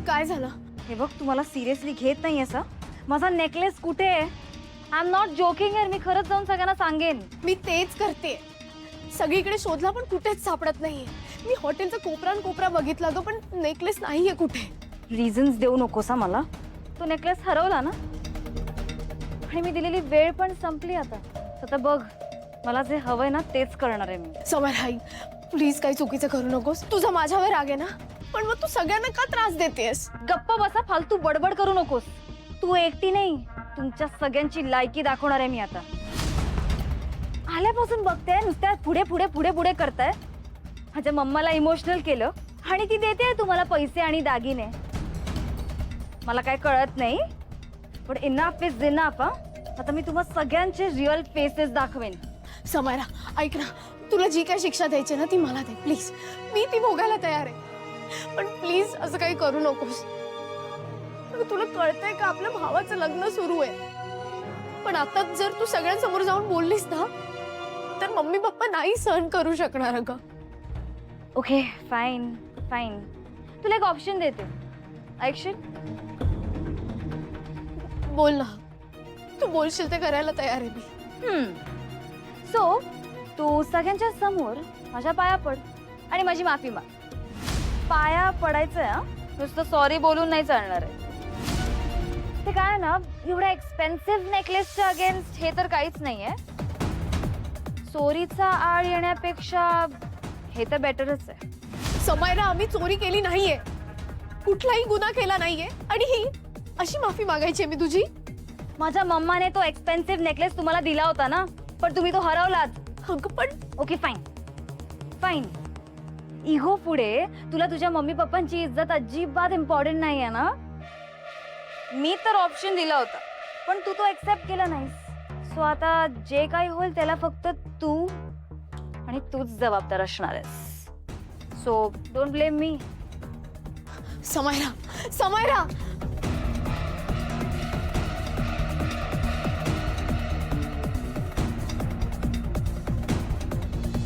काय झालं? हे बघ, तू मला सिरियसली घेत नाही असं. माझा नेकलेस कुठे आहे? आय एम नॉट जोकिंग यार, मी खरंच जाऊन सगळ्यांना सांगेन. मी तेच करते. सगळीकडे शोधला पण कुठेच सापडत नाहीये. मी हॉटेलचा कोपरा बघितला तो, पण नेकलेस नाहीये कुठे. रिझन्स देऊ नकोस हा मला. तो नेकलेस हरवला ना, आणि मी दिलेली वेळ पण संपली. आता बघ, मला जे हवंय ना तेच करणार आहे मी. समर आई, प्लीज काही चुकीचं करू नकोस. तुझा माझ्यावर राग आहे ना, पण मग तू सगळ्यांना का त्रास देतेस? गप्प बसा, फालतू बडबड करू नकोस. तू एकटी नाही, तुमच्या सगळ्यांची लायकी दाखवणार आहे मी. आता आल्यापासून बघते नुसत्या पुढे पुढे पुढे पुढे करताय. माझ्या मम्माला इमोशनल केलं आणि ती देते तुम्हाला पैसे आणि दागिने. मला काय कळत नाही, पण इनफ इज इनफ. आता मी तुम्हाला सगळ्यांचे रिअल फेसेस दाखवेन. समयरा, ऐक ना, तुला जी काय शिक्षा द्यायची ना ती मला दे प्लीज. मी ती भोगायला तयार आहे, पण प्लीज असं काही करू नकोस. तुला कळतंय का, आपल्या भावाचं लग्न सुरू आहे. पण आता जर तू सगळ्यांसमोर जाऊन बोललीस ना, तर मम्मी पप्पा नाही सहन करू शकणार. ग ओके, फाईन फाईन. तुला एक ऑप्शन देते, ऐकशील? बोल ना. तू बोलशील ते करायला तयार आहे मी. सो तू सगळ्यांच्या समोर माझ्या पाया पड आणि माझी माफी माग. पाया पडायचंय, नुसतं सॉरी बोलून नाही चालणार आहे. ते काय ना, एवढ्या एक्सपेन्सिव्ह नेकलेसच्या अगेन्स्ट हे तर काहीच नाहीये. चोरीचा आळ येण्यापेक्षा हे तर बेटरच आहे. समयरा, आम्ही चोरी केली नाहीये, कुठलाही गुन्हा केला नाहीये, आणि ही अशी माफी मागायची आहे मी तुझी? माझ्या मम्माने तो एक्सपेन्सिव्ह नेकलेस तुम्हाला दिला होता ना, पण तुम्ही तो हरवलात. अगं पण ओके फाईन फाईन. इगो पुढे तुला तुझ्या मम्मी पप्पांची इज्जत अजिबात इम्पॉर्टंट नाही आहे ना. मी तर ऑप्शन दिला होता, पण तू तो एक्सेप्ट केला नाहीस. सो आता जे काही होईल त्याला फक्त तू आणि तूच जबाबदार असणार आहेस. So don't blame me. Samayra, Samaira,